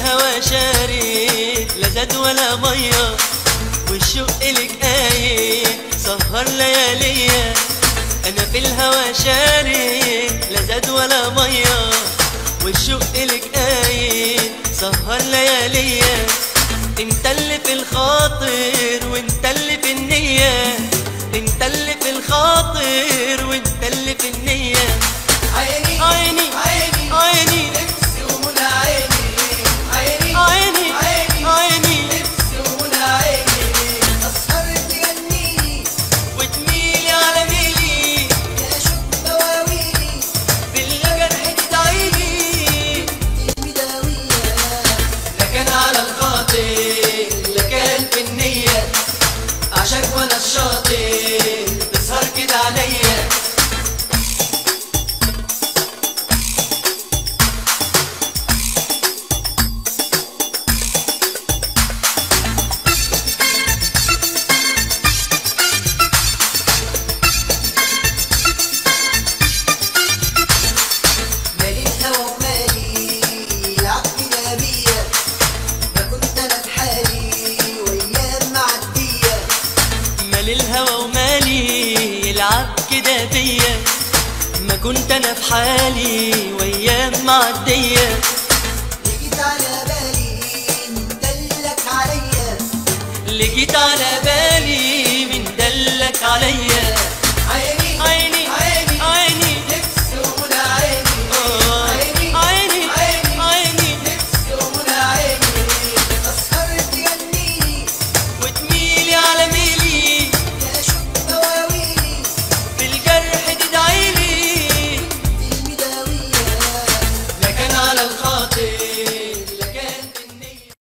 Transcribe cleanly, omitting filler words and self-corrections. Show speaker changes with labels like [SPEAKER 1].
[SPEAKER 1] الهوى شارد لا زاد ولا ميه، والشوق لك قايد سهر لياليا. انا في الهوى شارد لا زاد ولا ميه، والشوق لك قايد سهر لياليا. انت اللي في الخاطر وانت اللي في النية، انت اللي في الخاطر وانت اللي في النية.
[SPEAKER 2] عيني
[SPEAKER 1] عيني
[SPEAKER 2] عيني
[SPEAKER 1] عيني
[SPEAKER 2] نفسي ومنى عيني، عيني
[SPEAKER 1] عيني
[SPEAKER 2] عيني
[SPEAKER 1] عيني
[SPEAKER 2] نفسي ومنى عيني. أسهر تغنيلي
[SPEAKER 1] وتميلي على ميلي،
[SPEAKER 2] يا شوق دواويلي
[SPEAKER 1] بالجرح تدعيلي.
[SPEAKER 2] المداوية.
[SPEAKER 1] لا كان على الخاطر لا كان في النية، عشاك وانا الشاطر تسهر كده عليا.
[SPEAKER 2] مالي الهوى ومالي يلعب بينا بيا، ما كنت أنا في حالي وأيام معدية.
[SPEAKER 1] مال الهوى ومالي يلعب كده بيا، ما كنت انا في حالي وايام معديه.
[SPEAKER 2] جيت على بالي من دلك عليا،
[SPEAKER 1] اللي جيت على بالي من دلك عليا.